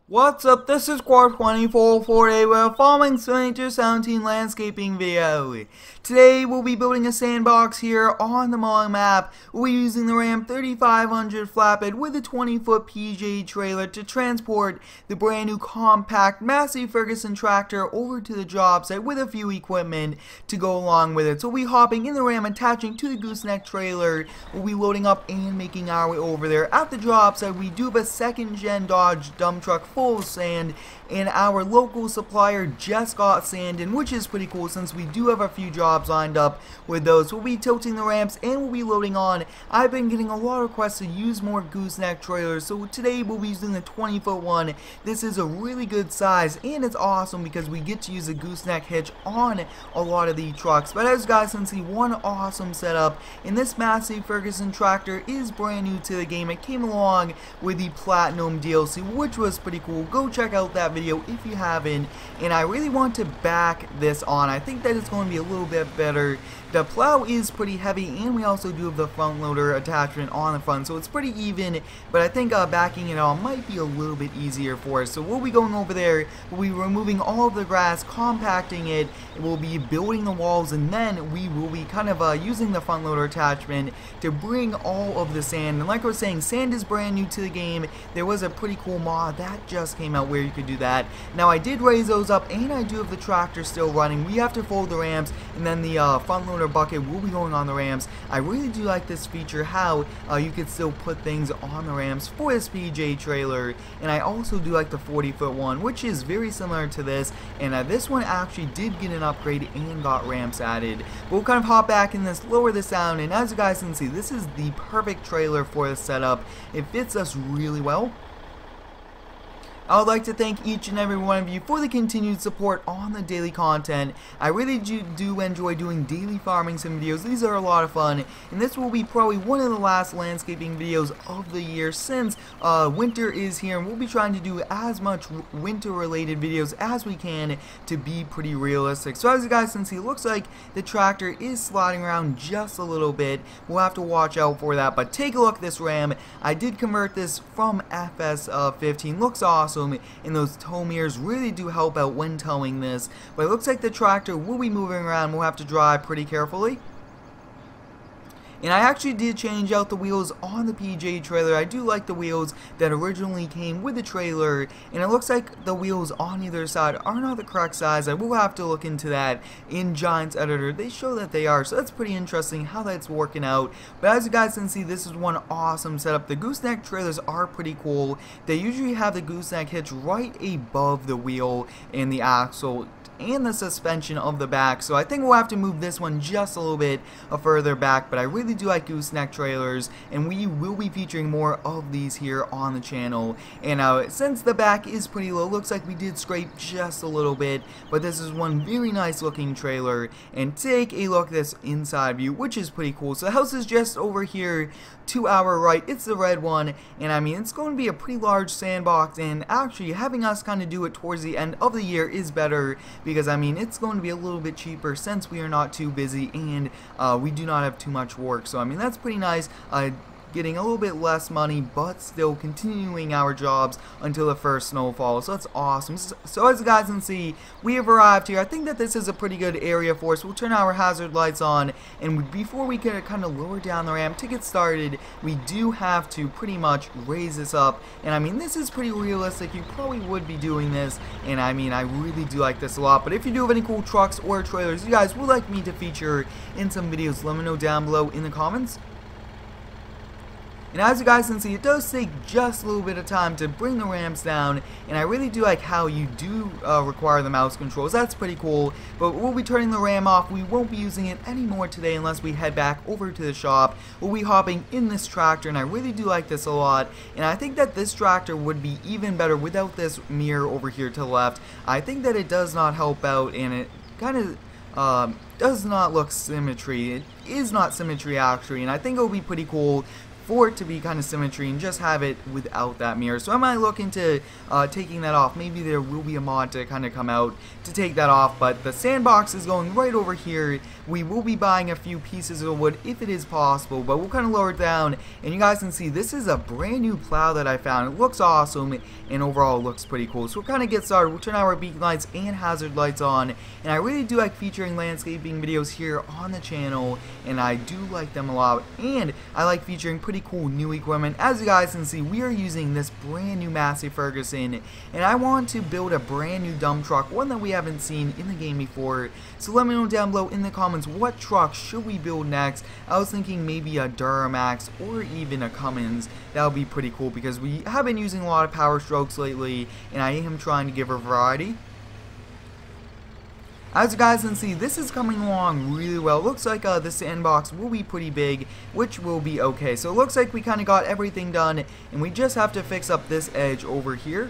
What's up, this is Quad24 for a following Winter 17 landscaping video. Today we'll be building a sandbox here on the mowing map. We'll be using the Ram 3500 flatbed with a 20-foot PJ trailer to transport the brand new compact Massey Ferguson tractor over to the job site with a few equipment to go along with it. So we'll be hopping in the Ram, attaching to the gooseneck trailer. We'll be loading up and making our way over there. At the job site we do have a second-gen Dodge dump truck full of sand, and our local supplier just got sand in, which is pretty cool since we do have a few jobs lined up with those. We'll be tilting the ramps and we'll be loading on. I've been getting a lot of requests to use more gooseneck trailers, so today we'll be using the 20-foot one. This is a really good size and it's awesome because we get to use a gooseneck hitch on a lot of the trucks. But as you guys can see, one awesome setup, and this Massey Ferguson tractor is brand new to the game. It came along with the Platinum DLC, which was pretty cool. Go check out that video if you haven't. And I really want to back this on. I think that it's going to be a little bit better. The plow is pretty heavy, and we also do have the front loader attachment on the front, so it's pretty even, but I think backing it on might be a little bit easier for us. So we'll be going over there, we'll be removing all of the grass, compacting it, and we'll be building the walls, and then we will be kind of using the front loader attachment to bring all of the sand. And like I was saying, sand is brand new to the game. There was a pretty cool mod that just came out where you could do that. Now I did raise those up, and I do have the tractor still running. We have to fold the rams, and then the front loader bucket will be going on the rams. I really do like this feature, how you could still put things on the rams for this PJ trailer. And I also do like the 40-foot one, which is very similar to this, and this one actually did get an upgrade and got ramps added. But we'll kind of hop back in this, lower this down, and as you guys can see, this is the perfect trailer for this setup. It fits us really well. I would like to thank each and every one of you for the continued support on the daily content. I really do enjoy doing daily farming sim videos. These are a lot of fun, and this will be probably one of the last landscaping videos of the year since winter is here, and we'll be trying to do as much winter related videos as we can to be pretty realistic. So as you guys can see, it looks like the tractor is sliding around just a little bit. We'll have to watch out for that, but take a look at this ram. I did convert this from FS15. Looks awesome. And those tow mirrors really do help out when towing this. But it looks like the tractor will be moving around. We'll have to drive pretty carefully. And I actually did change out the wheels on the PJ trailer. I do like the wheels that originally came with the trailer, and it looks like the wheels on either side are not the correct size. I will have to look into that in Giants Editor. They show that they are, so that's pretty interesting how that's working out. But as you guys can see, this is one awesome setup. The gooseneck trailers are pretty cool. They usually have the gooseneck hitch right above the wheel and the axle and the suspension of the back, so I think we'll have to move this one just a little bit further back. But I really do like gooseneck trailers, and we will be featuring more of these here on the channel. And since the back is pretty low, looks like we did scrape just a little bit, but this is one very nice looking trailer. And take a look at this inside view, which is pretty cool. So the house is just over here to our right. It's the red one, and I mean, it's going to be a pretty large sandbox, and actually having us kind of do it towards the end of the year is better, because I mean, it's going to be a little bit cheaper since we are not too busy and we do not have too much work. So I mean, that's pretty nice. Getting a little bit less money, but still continuing our jobs until the first snowfall. So that's awesome. So as you guys can see, we have arrived here. I think that this is a pretty good area for us. We'll turn our hazard lights on, and before we can kind of lower down the ramp to get started, we do have to pretty much raise this up. And I mean, this is pretty realistic. You probably would be doing this, and I mean, I really do like this a lot. But if you do have any cool trucks or trailers you guys would like me to feature in some videos, let me know down below in the comments. And as you guys can see, it does take just a little bit of time to bring the ramps down, and I really do like how you do require the mouse controls. That's pretty cool. But we'll be turning the ram off. We won't be using it anymore today unless we head back over to the shop. We'll be hopping in this tractor, and I really do like this a lot. And I think that this tractor would be even better without this mirror over here to the left. I think that it does not help out, and it kind of does not look symmetry. It is not symmetry actually, and I think it will be pretty cool for it to be kind of symmetry and just have it without that mirror. So I might look into taking that off. Maybe there will be a mod to kind of come out to take that off, but the sandbox is going right over here. We will be buying a few pieces of wood if it is possible, but we'll kind of lower it down, and you guys can see this is a brand new plow that I found. It looks awesome, and overall it looks pretty cool. So we'll kind of get started. We'll turn our beacon lights and hazard lights on, and I really do like featuring landscaping videos here on the channel, and I do like them a lot, and I like featuring pretty cool new equipment. As you guys can see, we are using this brand new Massey Ferguson, and I want to build a brand new dump truck, one that we haven't seen in the game before. So let me know down below in the comments, what truck should we build next? I was thinking maybe a Duramax or even a Cummins. That would be pretty cool because we have been using a lot of Power Strokes lately, and I am trying to give a variety. As you guys can see, this is coming along really well. Looks like the sandbox will be pretty big, which will be okay. So it looks like we kind of got everything done, and we just have to fix up this edge over here.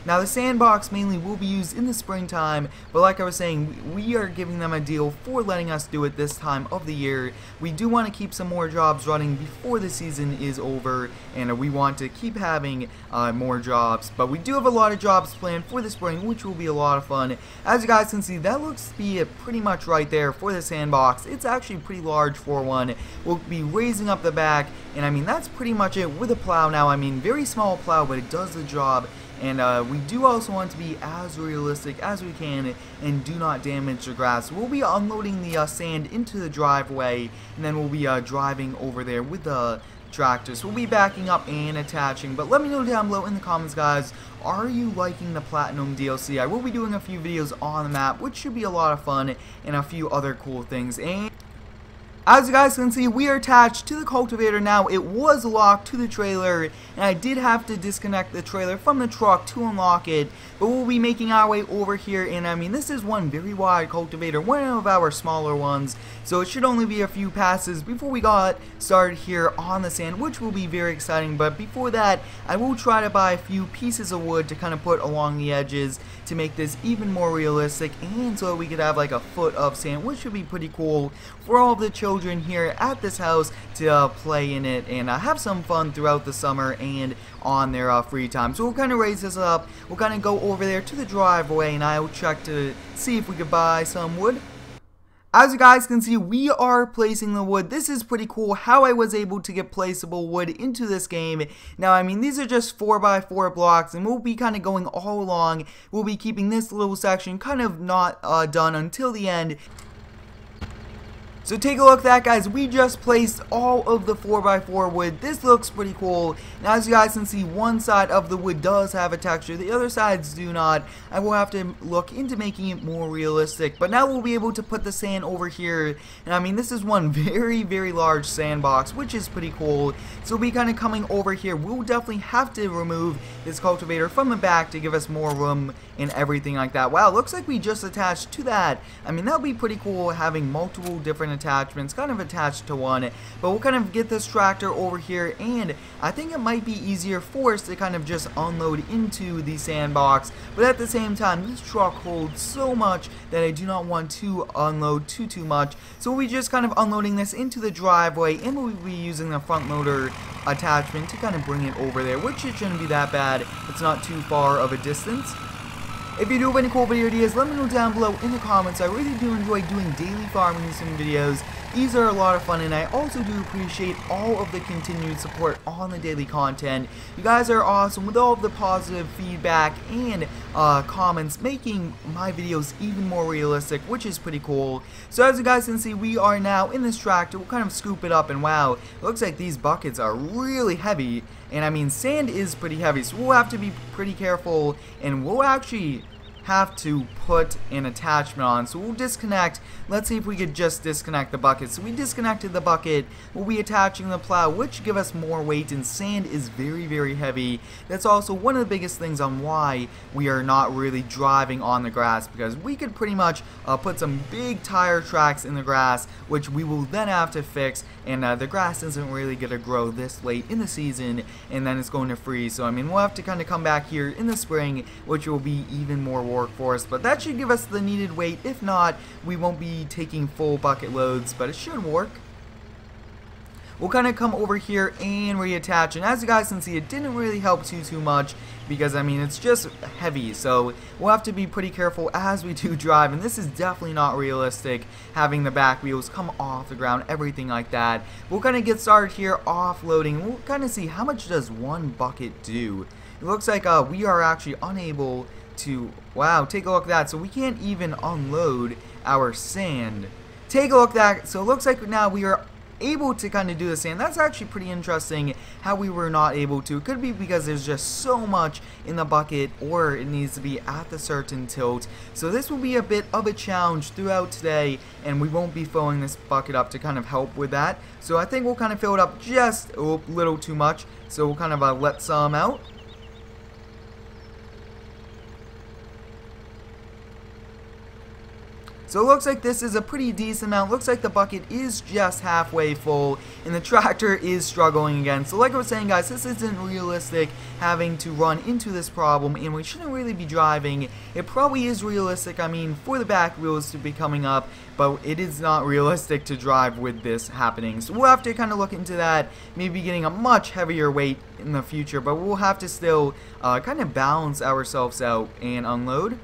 Now the sandbox mainly will be used in the springtime, but like I was saying, we are giving them a deal for letting us do it this time of the year. We do want to keep some more jobs running before the season is over, and we want to keep having more jobs. But we do have a lot of jobs planned for the spring, which will be a lot of fun. As you guys can see, that looks to be pretty much right there for the sandbox. It's actually pretty large for one. We'll be raising up the back, and I mean that's pretty much it with a plow now. I mean, very small plow, but it does the job. And we do also want to be as realistic as we can and do not damage the grass. We'll be unloading the sand into the driveway, and then we'll be driving over there with the tractor. So we'll be backing up and attaching. But let me know down below in the comments, guys, are you liking the Platinum DLC? I will be doing a few videos on the map, which should be a lot of fun, and a few other cool things. And as you guys can see, we are attached to the cultivator now. It was locked to the trailer, and I did have to disconnect the trailer from the truck to unlock it, but we'll be making our way over here. And I mean, this is one very wide cultivator, one of our smaller ones, so it should only be a few passes before we got started here on the sand, which will be very exciting. But before that, I will try to buy a few pieces of wood to kind of put along the edges to make this even more realistic, and so we could have like a foot of sand, which would be pretty cool for all of the children here at this house to play in it and have some fun throughout the summer and on their free time. So we'll kind of raise this up. We'll kind of go over there to the driveway, and I'll check to see if we could buy some wood. As you guys can see, we are placing the wood. This is pretty cool how I was able to get placeable wood into this game. Now, I mean, these are just 4x4 blocks, and we'll be kind of going all along. We'll be keeping this little section kind of not done until the end. So take a look at that, guys. We just placed all of the 4x4 wood. This looks pretty cool. Now, as you guys can see, one side of the wood does have a texture. The other sides do not. I will have to look into making it more realistic. But now we'll be able to put the sand over here. And I mean, this is one very, very large sandbox, which is pretty cool. So we'll be kind of coming over here. We'll definitely have to remove this cultivator from the back to give us more room and everything like that. Wow, looks like we just attached to that. I mean, that would be pretty cool having multiple different attachments kind of attached to one. But we'll kind of get this tractor over here, and I think it might be easier for us to kind of just unload into the sandbox. But at the same time, this truck holds so much that I do not want to unload too much. So we just kind of unloading this into the driveway, and we'll be using the front loader attachment to kind of bring it over there, which it shouldn't be that bad. It's not too far of a distance. If you do have any cool video ideas, let me know down below in the comments. I really do enjoy doing daily farming sim videos. These are a lot of fun, and I also do appreciate all of the continued support on the daily content. You guys are awesome with all of the positive feedback and comments, making my videos even more realistic, which is pretty cool. So as you guys can see, we are now in this tractor. We'll kind of scoop it up, and wow, it looks like these buckets are really heavy. And I mean, sand is pretty heavy, so we'll have to be pretty careful, and we'll actually have to put an attachment on. So we'll disconnect. Let's see if we could just disconnect the bucket. So we disconnected the bucket. We'll be attaching the plow, which give us more weight, and sand is very, very heavy. That's also one of the biggest things on why we are not really driving on the grass, because we could pretty much put some big tire tracks in the grass, which we will then have to fix, and the grass isn't really going to grow this late in the season, and then it's going to freeze. So I mean, we'll have to kind of come back here in the spring, which will be even more work for us, but that should give us the needed weight. If not, we won't be taking full bucket loads, but it should work. we'll kind of come over here and reattach. And as you guys can see, it didn't really help too much, because I mean it's just heavy, so we'll have to be pretty careful as we do drive. And this is definitely not realistic, having the back wheels come off the ground, everything like that. We'll kind of get started here offloading. We'll kind of see how much does one bucket do. It looks like we are actually unable to, wow, take a look at that. So we can't even unload our sand. Take a look at that. So it looks like now we are able to kind of do the sand. That's actually pretty interesting how we were not able to. It could be because there's just so much in the bucket, or it needs to be at the certain tilt. So this will be a bit of a challenge throughout today, and we won't be filling this bucket up to kind of help with that. So I think we'll kind of fill it up just a little too much. So we'll kind of let some out. So it looks like this is a pretty decent amount. Looks like the bucket is just halfway full, and the tractor is struggling again. So like I was saying, guys, this isn't realistic, having to run into this problem, and we shouldn't really be driving. It probably is realistic, I mean, for the back wheels to be coming up, but it is not realistic to drive with this happening. So we'll have to kind of look into that, maybe getting a much heavier weight in the future, but we'll have to still kind of balance ourselves out and unload.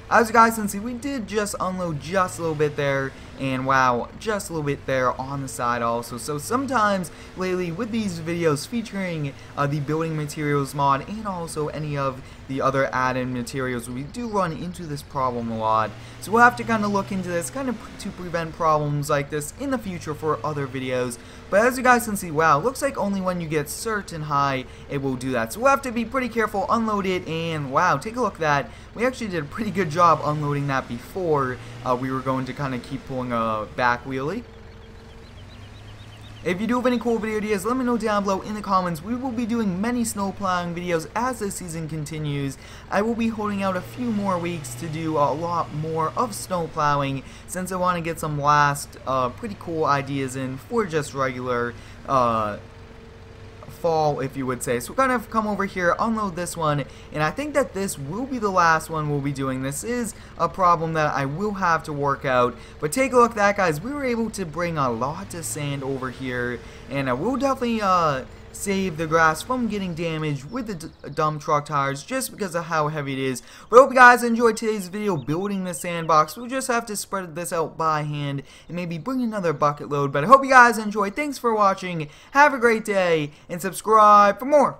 As you guys can see, we did just unload just a little bit there, and wow, just a little bit there on the side also. So sometimes lately with these videos featuring the building materials mod and also any of the other add-in materials, we do run into this problem a lot. So we'll have to kind of look into this kind of to prevent problems like this in the future for other videos. But as you guys can see, wow, looks like only when you get certain high it will do that. So we'll have to be pretty careful, unload it, and wow, take a look at that. We actually did a pretty good job unloading that before we were going to kind of keep pulling a back wheelie. If you do have any cool video ideas, let me know down below in the comments. We will be doing many snow plowing videos as the season continues. I will be holding out a few more weeks to do a lot more of snow plowing, since I want to get some last pretty cool ideas in for just regular fall, if you would say. So kind of come over here, unload this one, and I think that this will be the last one we'll be doing. This is a problem that I will have to work out, but take a look at that, guys. We were able to bring a lot of sand over here, and I will definitely save the grass from getting damaged with the dump truck tires, just because of how heavy it is. But I hope you guys enjoyed today's video building the sandbox. We'll just have to spread this out by hand and maybe bring another bucket load. But I hope you guys enjoyed. Thanks for watching. Have a great day, and subscribe for more.